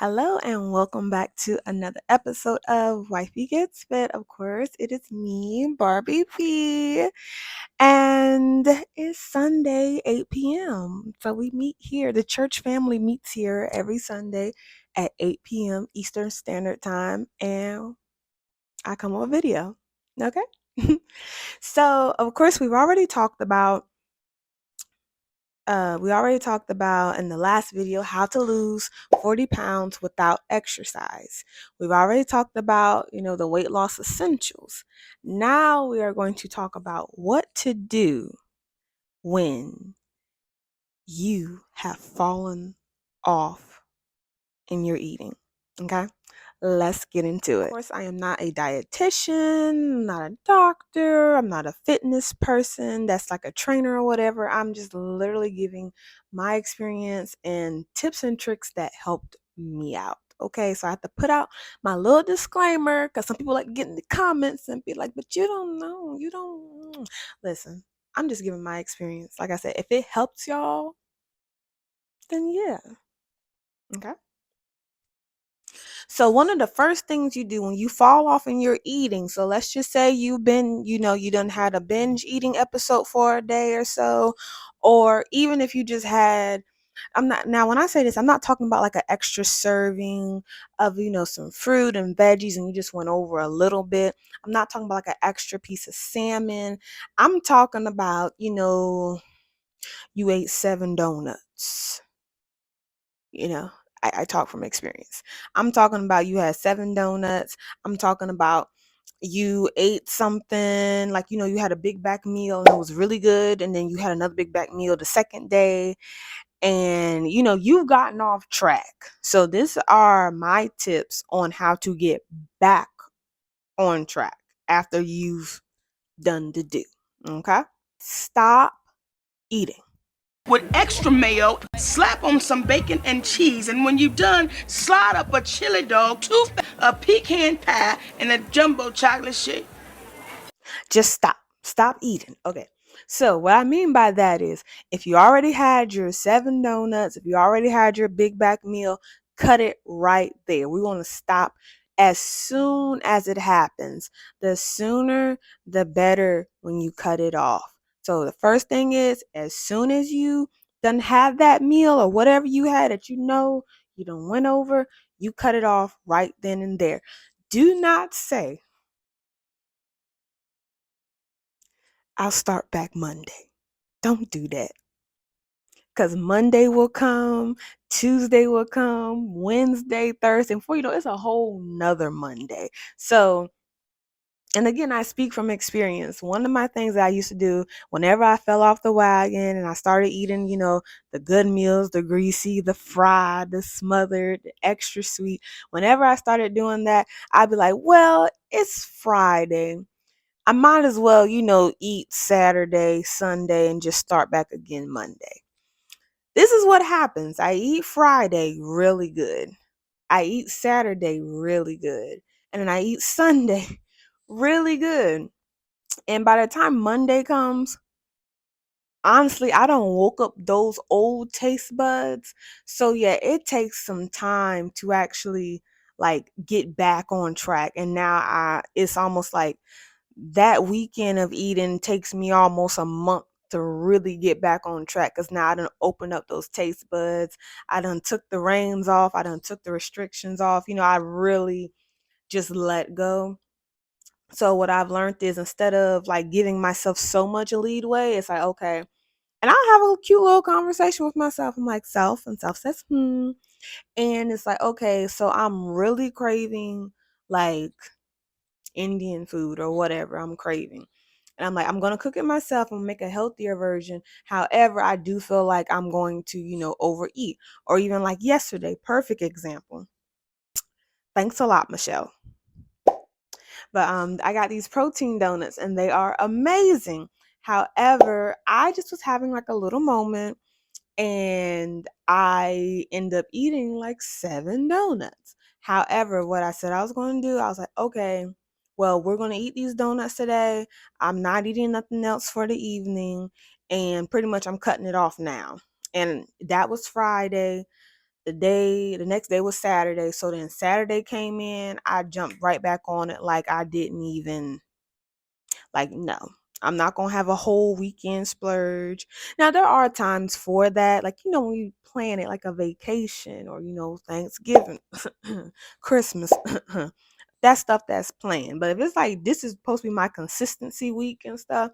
Hello and welcome back to another episode of Wifey Gets Fit. Of course, it is me, Barbie P. And it's Sunday, 8 p.m. So we meet here. The church family meets here every Sunday at 8 p.m. Eastern Standard Time. And I come on video. Okay? So, of course, we already talked about in the last video how to lose 40 pounds without exercise. We've already talked about, the weight loss essentials. Now we are going to talk about what to do when you have fallen off in your eating. Okay? Let's get into it. Of course, I am not a dietitian, not a doctor, I'm not a fitness person that's like a trainer or whatever. I'm just literally giving my experience and tips and tricks that helped me out. Okay, so I have to put out my little disclaimer because some people like get in the comments and be like, but you don't know, you don't. Listen, I'm just giving my experience. Like I said, if it helps y'all, then yeah. Okay. So one of the first things you do when you fall off in your eating, so let's just say you done had a binge eating episode for a day or so, or even if you just had, I'm not, now when I say this, I'm not talking about like an extra serving of, some fruit and veggies and you just went over a little bit. I'm not talking about like an extra piece of salmon. I'm talking about, you ate 7 donuts. you know I talk from experience. I'm talking about you had 7 donuts. I'm talking about you ate something like, you had a big back meal and it was really good, and then you had another big back meal the second day, and you've gotten off track. So these are my tips on how to get back on track after you've done the do. Okay, stop eating. With extra mayo, slap on some bacon and cheese, and when you're done, slide up a chili dog, a pecan pie, and a jumbo chocolate shake. Just stop eating. Okay, so what I mean by that is, if you already had your 7 donuts, if you already had your big back meal, cut it right there. We want to stop as soon as it happens. The sooner the better when you cut it off. So the first thing is, as soon as you done have that meal or whatever you had that you done went over, you cut it off right then and there. Do not say, I'll start back Monday. Don't do that. Because Monday will come, Tuesday will come, Wednesday, Thursday, and before you know, it's a whole nother Monday. So, and again, I speak from experience. One of my things that I used to do whenever I fell off the wagon and I started eating, the good meals, the greasy, the fried, the smothered, the extra sweet, whenever I started doing that, I'd be like, well, it's Friday. I might as well, eat Saturday, Sunday, and just start back again Monday. This is what happens. I eat Friday really good. I eat Saturday really good. And then I eat Sunday really good. And by the time Monday comes, honestly, I don't woke up those old taste buds. So yeah, it takes some time to actually like get back on track. And now it's almost like that weekend of eating takes me almost a month to really get back on track, because now I done opened up those taste buds. I done took the reins off. I done took the restrictions off. I really just let go. So what I've learned is, instead of like giving myself so much leadway, it's like, okay. And I'll have a cute little conversation with myself. I'm like, self, and self says, And it's like, okay, so I'm really craving like Indian food or whatever I'm craving. And I'm like, I'm going to cook it myself and make a healthier version. However, I do feel like I'm going to, overeat. Or even like yesterday, perfect example. Thanks a lot, Michelle. But I got these protein donuts and they are amazing. However, I just was having like a little moment and I end up eating like 7 donuts. However, what I said I was going to do, I was like, okay, well, we're going to eat these donuts today. I'm not eating nothing else for the evening. And pretty much I'm cutting it off now. And that was Friday. The next day was Saturday. So then Saturday came in, I jumped right back on it like I didn't even, like, no. I'm not going to have a whole weekend splurge. Now, there are times for that. Like, when you plan it like a vacation or, Thanksgiving, Christmas, that stuff that's planned. But if it's like this is supposed to be my consistency week and stuff,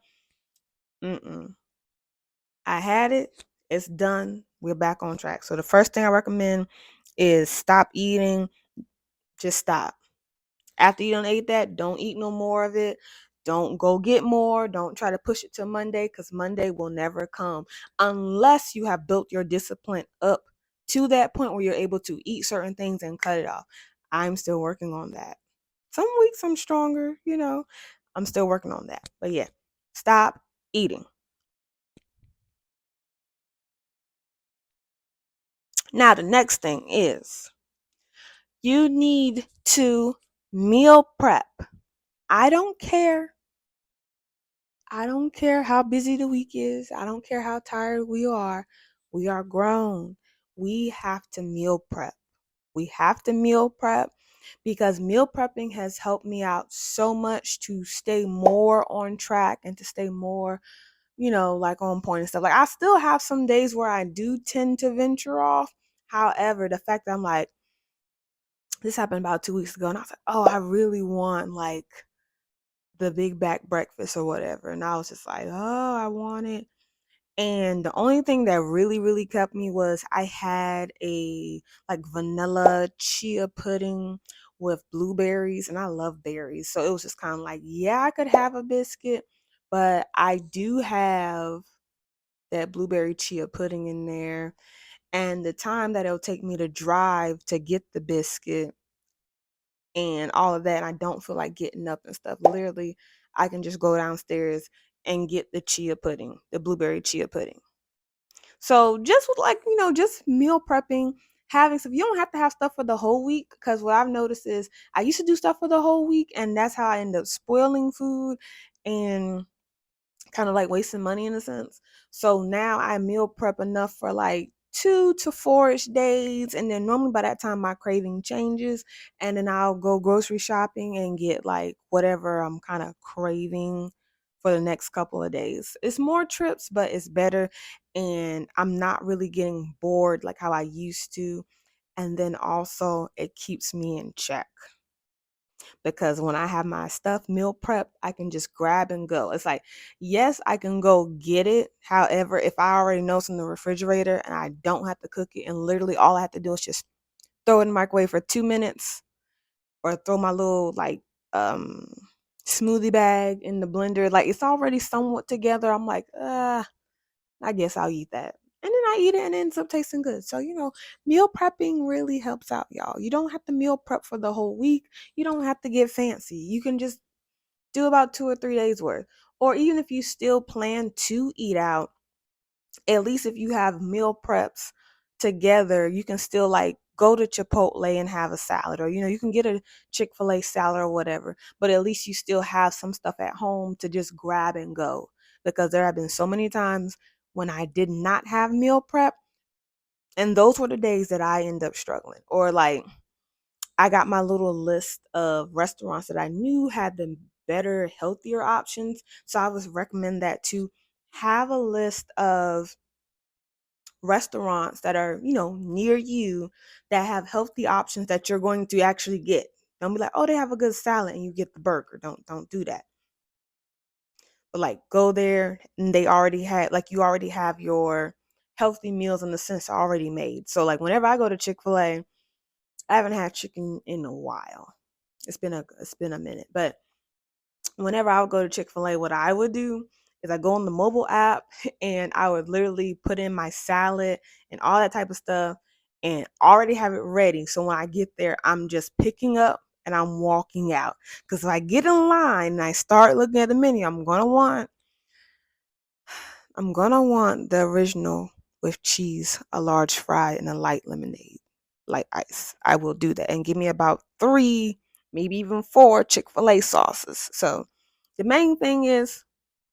mm-mm. I had it. It's done. We're back on track. So the first thing I recommend is stop eating. Just stop. After you done ate that, don't eat no more of it. Don't go get more. Don't try to push it to Monday because Monday will never come unless you have built your discipline up to that point where you're able to eat certain things and cut it off. I'm still working on that. Some weeks I'm stronger, I'm still working on that. But yeah, stop eating. Now, the next thing is you need to meal prep. I don't care. I don't care how busy the week is. I don't care how tired we are. We are grown. We have to meal prep. We have to meal prep because meal prepping has helped me out so much to stay more on track and to stay more, like on point and stuff. Like I still have some days where I do tend to venture off. However, the fact that I'm like, this happened about 2 weeks ago, and I was like, oh, I really want like the big back breakfast or whatever. And I was just like, oh, I want it. And the only thing that really, really kept me was I had a like vanilla chia pudding with blueberries, and I love berries. So it was just kind of like, yeah, I could have a biscuit, but I do have that blueberry chia pudding in there. And the time that it'll take me to drive to get the biscuit and all of that, and I don't feel like getting up and stuff. Literally, I can just go downstairs and get the chia pudding, the blueberry chia pudding. So just with like, just meal prepping, having stuff. You don't have to have stuff for the whole week because what I've noticed is I used to do stuff for the whole week and that's how I end up spoiling food and kind of like wasting money in a sense. So now I meal prep enough for like 2 to 4-ish days. And then normally by that time my craving changes. And then I'll go grocery shopping and get like whatever I'm kind of craving for the next couple of days. It's more trips, but it's better. And I'm not really getting bored like how I used to. And then also it keeps me in check because when I have my stuff meal prep, I can just grab and go. It's like, yes, I can go get it. However, if I already know it's in the refrigerator and I don't have to cook it, and literally all I have to do is just throw it in the microwave for 2 minutes or throw my little like um smoothie bag in the blender, like it's already somewhat together. I'm like, I guess I'll eat that. And then I eat it and it ends up tasting good. So, meal prepping really helps out, y'all. You don't have to meal prep for the whole week. You don't have to get fancy. You can just do about 2 or 3 days worth. Or even if you still plan to eat out, at least if you have meal preps together, you can still like go to Chipotle and have a salad, or you can get a Chick-fil-A salad or whatever, but at least you still have some stuff at home to just grab and go, because there have been so many times when I did not have meal prep, and those were the days that I end up struggling. Or like I got my little list of restaurants that I knew had the better, healthier options, so I would recommend that to have a list of restaurants that are, near you that have healthy options that you're going to actually get. Don't be like, oh, they have a good salad and you get the burger. Don't do that. But like go there and they already had like you already have your healthy meals in the sense already made. So like whenever I go to Chick-fil-A, I haven't had chicken in a while. It's been a minute. But whenever I would go to Chick-fil-A, what I would do is I go on the mobile app and I would literally put in my salad and all that type of stuff and already have it ready. So when I get there, I'm just picking up and I'm walking out. Because if I get in line and I start looking at the menu, I'm gonna want the original with cheese, a large fry, and a light lemonade, light ice. I will do that. And give me about 3, maybe even 4 Chick-fil-A sauces. So the main thing is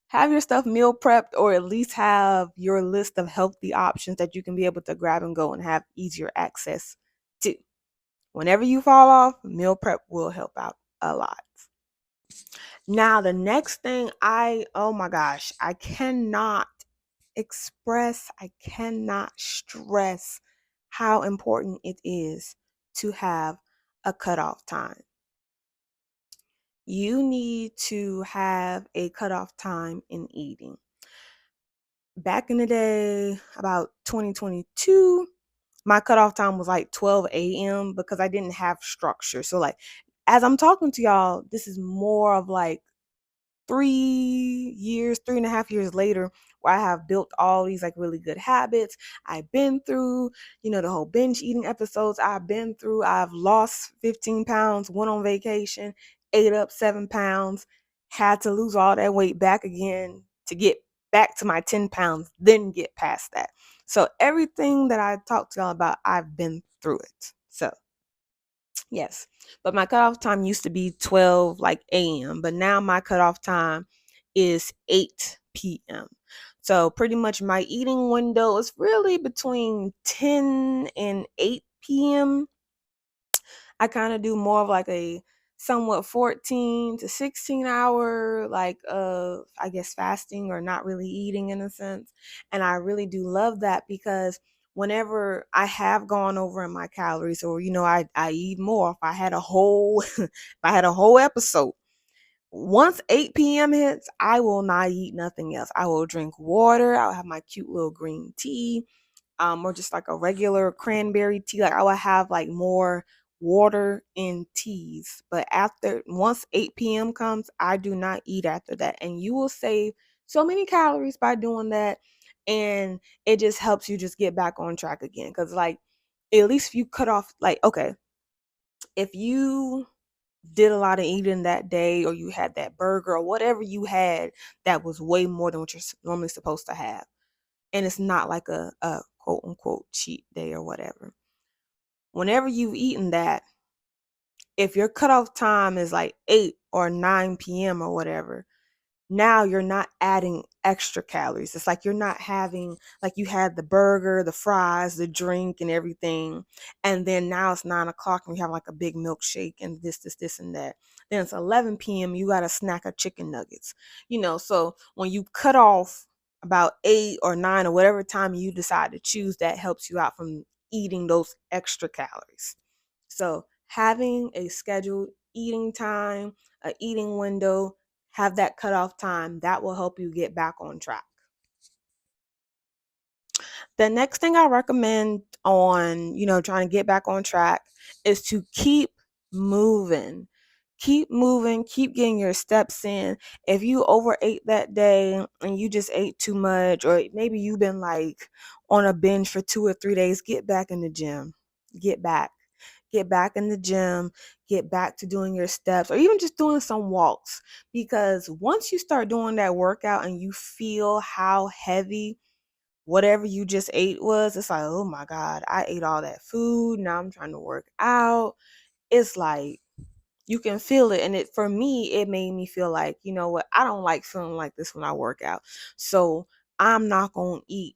Have your stuff meal prepped, or at least have your list of healthy options that you can be able to grab and go and have easier access to. Whenever you fall off, meal prep will help out a lot. Now, the next thing oh my gosh, I cannot stress how important it is to have a cutoff time. You need to have a cutoff time in eating. Back in the day, about 2022, my cutoff time was like 12 a.m. because I didn't have structure. So, like, as I'm talking to y'all, this is more of like 3 years, 3.5 years later, where I have built all these like really good habits. I've been through, the whole binge eating episodes I've been through. I've lost 15 pounds, went on vacation, ate up 7 pounds, had to lose all that weight back again to get back to my 10 pounds, then get past that. So everything that I talked to y'all about, I've been through it. So yes. But my cutoff time used to be 12 like AM, but now my cutoff time is 8 PM. So pretty much my eating window is really between 10 and 8 PM. I kind of do more of like a somewhat 14 to 16 hour like I guess fasting or not really eating in a sense. And I really do love that because whenever I have gone over in my calories, or I eat more, if I had a whole if I had a whole episode, once 8 p.m. hits, I will not eat nothing else. I will drink water, I'll have my cute little green tea, or just like a regular cranberry tea. Like I would have like more water and teas. But after once 8 p.m. comes, I do not eat after that. And you will save so many calories by doing that. And it just helps you just get back on track again. Cause like at least if you cut off, like, okay, if you did a lot of eating that day, or you had that burger or whatever you had that was way more than what you're normally supposed to have, and it's not like a quote unquote cheat day or whatever. Whenever you've eaten that, if your cutoff time is like 8 or 9 p.m. or whatever, now you're not adding extra calories. It's like you're not having, like, you had the burger, the fries, the drink, and everything. And then now it's 9 o'clock and you have like a big milkshake and this, and that. Then it's 11 p.m. You got a snack of chicken nuggets. So when you cut off about 8 or 9 or whatever time you decide to choose, that helps you out from eating those extra calories. So having a scheduled eating time, a eating window, have that cutoff time, that will help you get back on track. The next thing I recommend on, trying to get back on track is to keep moving. Keep moving, keep getting your steps in. If you overate that day and you just ate too much, or maybe you've been like on a binge for 2 or 3 days, get back in the gym. Get back. Get back in the gym, get back to doing your steps, or even just doing some walks. Because once you start doing that workout and you feel how heavy whatever you just ate was, it's like, oh my God, I ate all that food. Now I'm trying to work out. It's like you can feel it. And for me, it made me feel like, you know what, I don't like feeling like this when I work out. So I'm not going to eat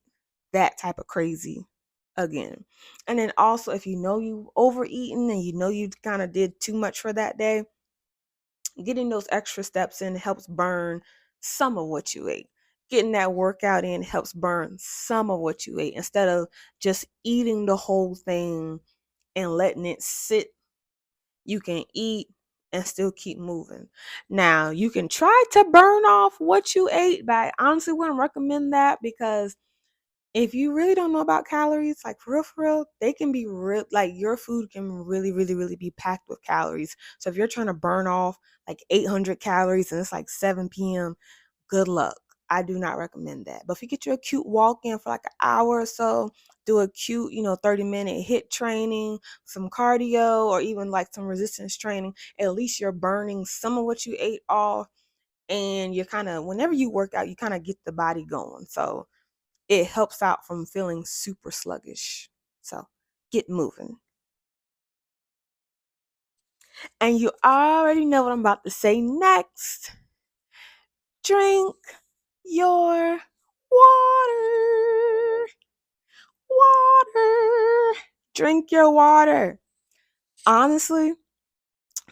that type of crazy again. And then also, if you know you've overeaten and you know you kind of did too much for that day, getting those extra steps in helps burn some of what you ate. Getting that workout in helps burn some of what you ate instead of just eating the whole thing and letting it sit. You can eat and still keep moving. Now, you can try to burn off what you ate, but I honestly wouldn't recommend that, because if you really don't know about calories, like for real, they can be real. Like your food can really, really, really be packed with calories. So if you're trying to burn off like 800 calories and it's like 7 p.m., good luck. I do not recommend that. But if you get you a cute walk in for like an hour or so, do a cute, 30-minute hit training, some cardio, or even like some resistance training, at least you're burning some of what you ate off. And you're kind of, whenever you work out, you kind of get the body going. So it helps out from feeling super sluggish. So get moving. And you already know what I'm about to say next. Drink your water. Water. Drink your water. Honestly,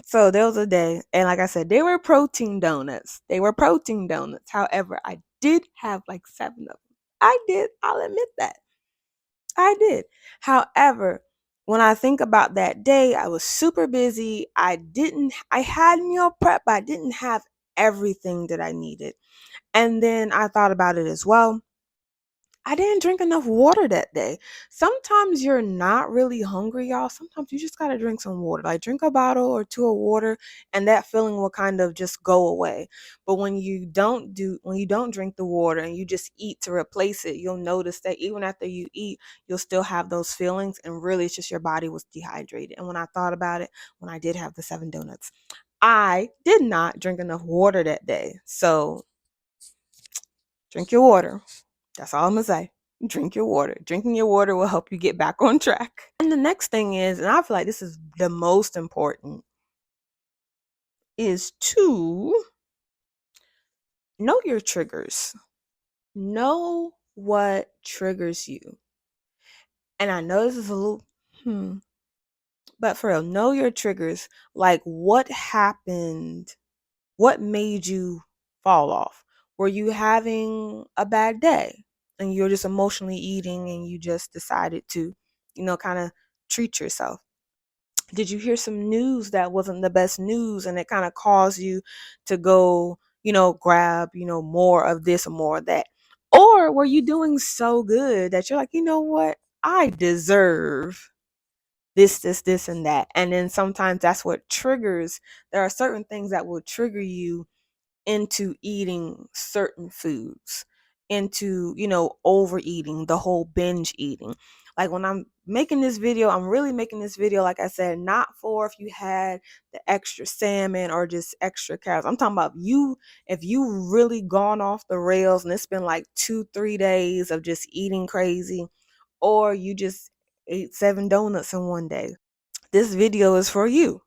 so there was a day, and like I said, they were protein donuts. They were protein donuts. However, I did have like seven of them. I did. I'll admit that. I did. However, when I think about that day, I was super busy. I had meal prep, but I didn't have everything that I needed. And then I thought about it as well. I didn't drink enough water that day. Sometimes you're not really hungry, y'all. Sometimes you just gotta drink some water. Like drink a bottle or two of water, and that feeling will kind of just go away. But when you don't drink the water and you just eat to replace it, you'll notice that even after you eat, you'll still have those feelings. And really, it's just your body was dehydrated. And when I thought about it, when I did have the seven donuts, I did not drink enough water that day. So drink your water. That's all I'm gonna say. Drink your water. Drinking your water will help you get back on track. And the next thing is, and I feel like this is the most important, is to know your triggers. Know what triggers you. And I know this is a little, but for real, know your triggers. Like what happened? What made you fall off? Were you having a bad day and you're just emotionally eating and you just decided to, kind of treat yourself? Did you hear some news that wasn't the best news and it kind of caused you to go, grab, more of this or more of that? Or were you doing so good that you're like, you know what? I deserve this, and that. And then sometimes that's what triggers. There are certain things that will trigger you into eating certain foods, into, overeating, the whole binge eating. Like when I'm making this video, I'm really making this video, like I said, not for if you had the extra salmon or just extra carrots. I'm talking about if you really gone off the rails and it's been like 2-3 days of just eating crazy, or you just ate 7 donuts in one day. This video is for you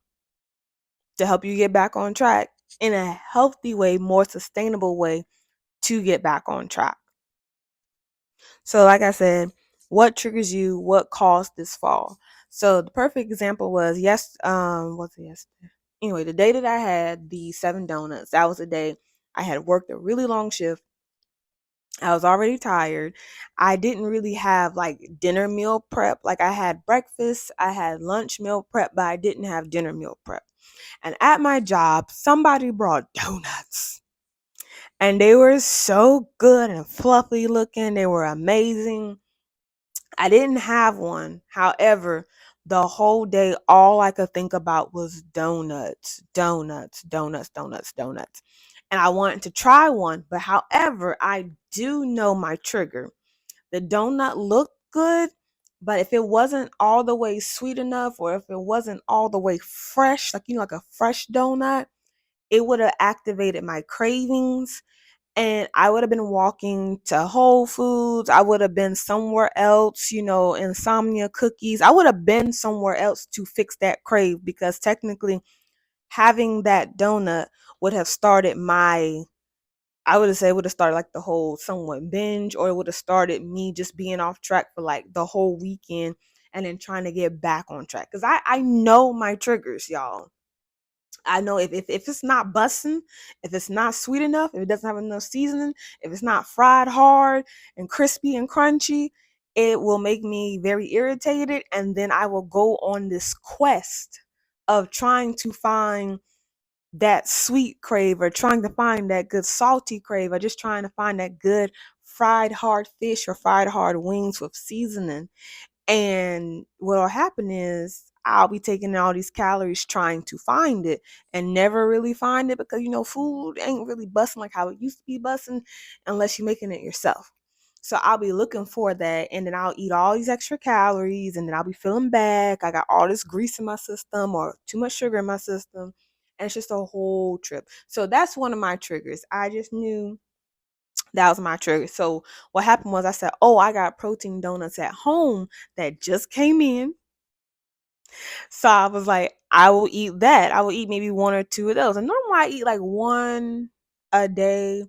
to help you get back on track in a healthy way, more sustainable way to get back on track. So, like I said, what triggers you? What caused this fall? So, the perfect example was what's it yesterday? Anyway, the day that I had the 7 donuts, that was the day I had worked a really long shift. I was already tired. I didn't really have like dinner meal prep. Like I had breakfast, I had lunch meal prep, but I didn't have dinner meal prep. And at my job, somebody brought donuts. And they were so good and fluffy looking. They were amazing. I didn't have one. However, the whole day, all I could think about was donuts, donuts, donuts, donuts, donuts. And I wanted to try one. But however, I do know my trigger. The donut looked good, but if it wasn't all the way sweet enough, or if it wasn't all the way fresh, like, like a fresh donut, it would have activated my cravings, and I would have been walking to Whole Foods. I would have been somewhere else, Insomnia Cookies. I would have been somewhere else to fix that crave, because technically having that donut would have started I would have said it would have started like the whole somewhat binge, or it would have started me just being off track for like the whole weekend and then trying to get back on track. Because I know my triggers, y'all. I know if it's not busting, if it's not sweet enough, if it doesn't have enough seasoning, if it's not fried hard and crispy and crunchy, it will make me very irritated. And then I will go on this quest of trying to find that sweet crave, or trying to find that good salty crave, or just trying to find that good fried hard fish or fried hard wings with seasoning. And what'll happen is I'll be taking all these calories trying to find it and never really find it, because food ain't really busting like how it used to be busting unless you're making it yourself. So I'll be looking for that, and then I'll eat all these extra calories, and then I'll be feeling bad. I got all this grease in my system or too much sugar in my system, and it's just a whole trip. So that's one of my triggers. I just knew that was my trigger. So what happened was I said, "Oh, I got protein donuts at home that just came in." So I was like, I will eat that. I will eat maybe one or two of those. And normally I eat like one a day.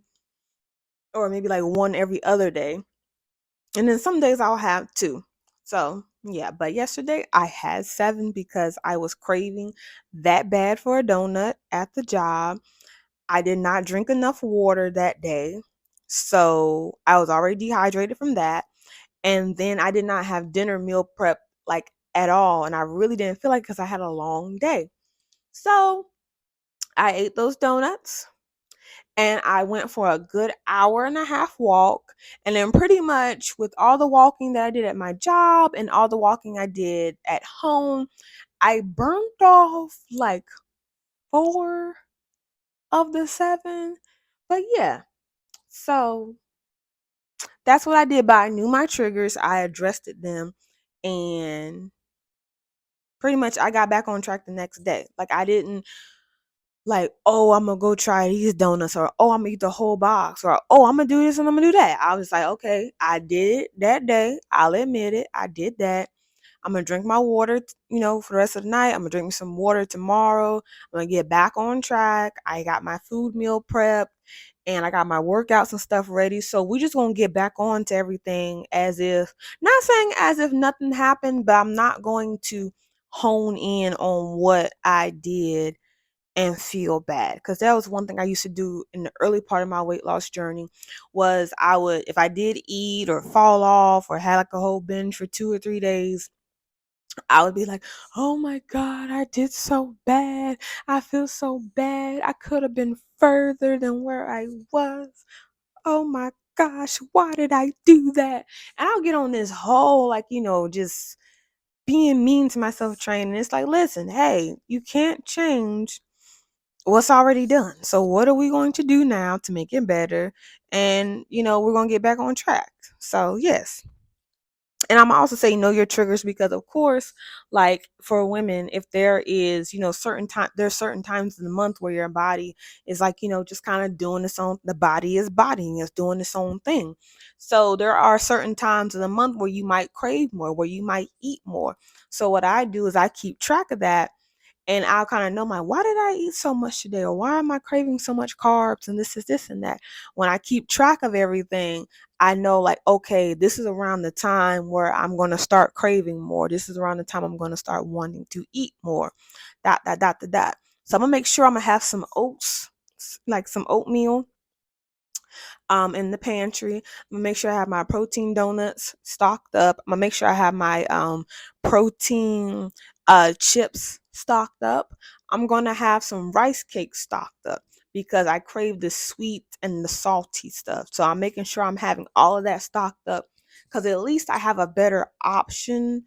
or maybe like one every other day. And then some days I'll have two. So, yeah, but yesterday I had seven because I was craving that bad for a donut at the job. I did not drink enough water that day. So, I was already dehydrated from that. And then I did not have dinner meal prep like at all. And I really didn't feel like because I had a long day. So, I ate those donuts and I went for a good hour and a half walk. And then, pretty much with all the walking that I did at my job and all the walking I did at home, I burnt off like four of the seven. But yeah, so that's what I did. But I knew my triggers, I addressed them, and pretty much I got back on track the next day. Like, I didn't like, oh, I'm gonna go try these donuts, or oh, I'm gonna eat the whole box, or oh, I'm gonna do this and I'm gonna do that. I was like, okay, I did it that day. I'll admit it. I did that. I'm gonna drink my water, for the rest of the night. I'm gonna drink me some water tomorrow. I'm gonna get back on track. I got my food meal prep and I got my workouts and stuff ready. So we just gonna get back on to everything as if, not saying as if nothing happened, but I'm not going to hone in on what I did and feel bad, because that was one thing I used to do in the early part of my weight loss journey. Was I would, if I did eat or fall off or had like a whole binge for 2 or 3 days, I would be like, oh my God, I did so bad. I feel so bad. I could have been further than where I was. Oh my gosh, why did I do that? And I'll get on this whole, like, just being mean to myself training. It's like, listen, hey, you can't change what's already done. So what are we going to do now to make it better? And, we're going to get back on track. So, yes. And I'm also say know your triggers, because of course, like for women, if there is, certain time, there's certain times in the month where your body is like, just kind of doing its own, the body is bodying, is doing its own thing. So there are certain times in the month where you might crave more, where you might eat more. So what I do is I keep track of that, and I'll kind of know my, why did I eat so much today, or why am I craving so much carbs, and this is this and that. When I keep track of everything, I know, like, okay, this is around the time where I'm going to start craving more. This is around the time I'm going to start wanting to eat more. That. So I'm gonna make sure I'm gonna have some oats, like some oatmeal, in the pantry. I'm gonna make sure I have my protein donuts stocked up. I'm gonna make sure I have my protein chips stocked up. I'm gonna have some rice cakes stocked up because I crave the sweet and the salty stuff. So I'm making sure I'm having all of that stocked up, because at least I have a better option,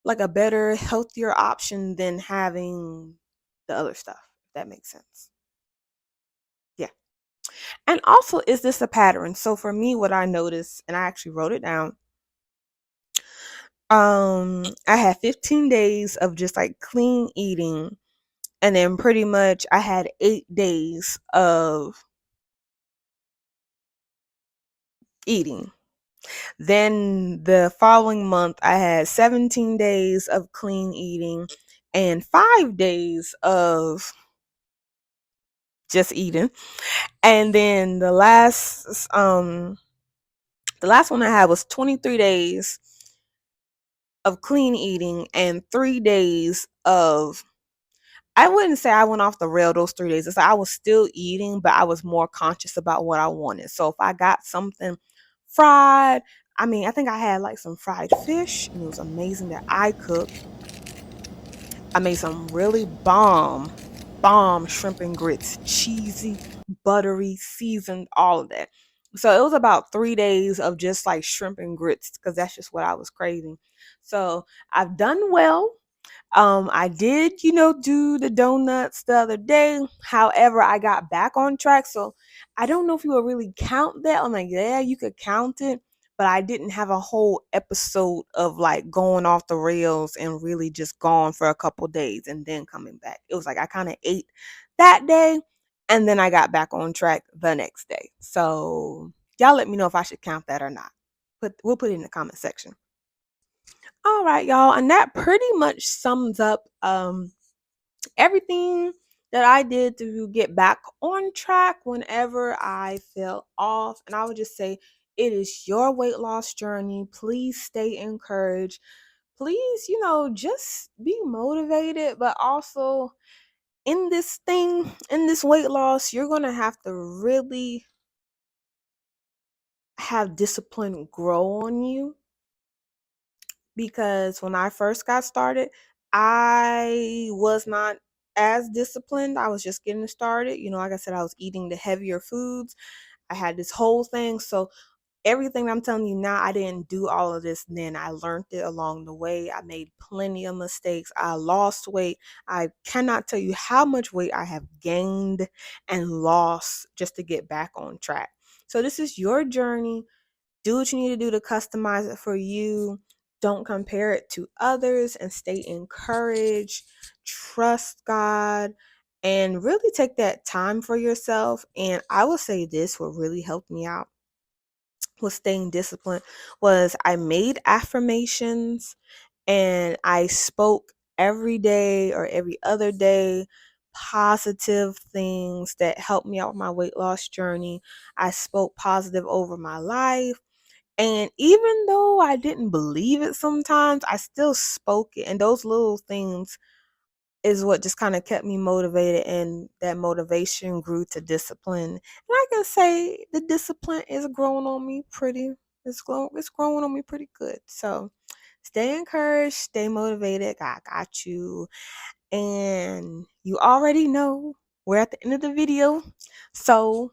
like a better, healthier option than having the other stuff, if that makes sense. Yeah. And also, is this a pattern? So for me, what I noticed, and I actually wrote it down, I had 15 days of just like clean eating, and then pretty much I had 8 days of eating. Then the following month, I had 17 days of clean eating and 5 days of just eating. And then the last one I had was 23 days of clean eating and 3 days of, I wouldn't say I went off the rail those 3 days. It's like I was still eating, but I was more conscious about what I wanted. So if I got something fried, I mean, I think I had like some fried fish, and it was amazing that I cooked. I made some really bomb shrimp and grits, cheesy, buttery, seasoned, all of that. So it was about 3 days of just like shrimp and grits, because that's just what I was craving. So I've done well. I did, do the donuts the other day. However, I got back on track. So I don't know if you will really count that. I'm like, yeah, you could count it, but I didn't have a whole episode of like going off the rails and really just gone for a couple days and then coming back. It was like I kind of ate that day and then I got back on track the next day. So y'all let me know if I should count that or not. We'll put it in the comment section. All right, y'all, and that pretty much sums up everything that I did to get back on track whenever I fell off. And I would just say, it is your weight loss journey. Please stay encouraged. Please, just be motivated, but also in this thing, in this weight loss, you're going to have to really have discipline grow on you, because when I first got started, I was not as disciplined. I was just getting started. Like I said, I was eating the heavier foods. I had this whole thing. So everything I'm telling you now, I didn't do all of this then. I learned it along the way. I made plenty of mistakes. I lost weight. I cannot tell you how much weight I have gained and lost just to get back on track. So this is your journey. Do what you need to do to customize it for you. Don't compare it to others, and stay encouraged. Trust God and really take that time for yourself. And I will say this, what really helped me out with staying disciplined was I made affirmations and I spoke every day or every other day positive things that helped me out with my weight loss journey. I spoke positive over my life. And even though I didn't believe it sometimes, I still spoke it. And those little things is what just kind of kept me motivated, and that motivation grew to discipline. And I can say the discipline is growing on me it's growing on me pretty good. So stay encouraged, stay motivated. God got you. And you already know we're at the end of the video. So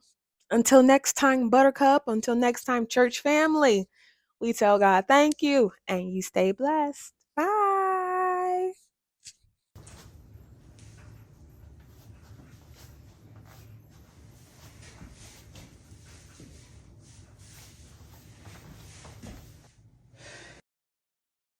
until next time, Buttercup, until next time, church family, we tell God thank you, and you stay blessed.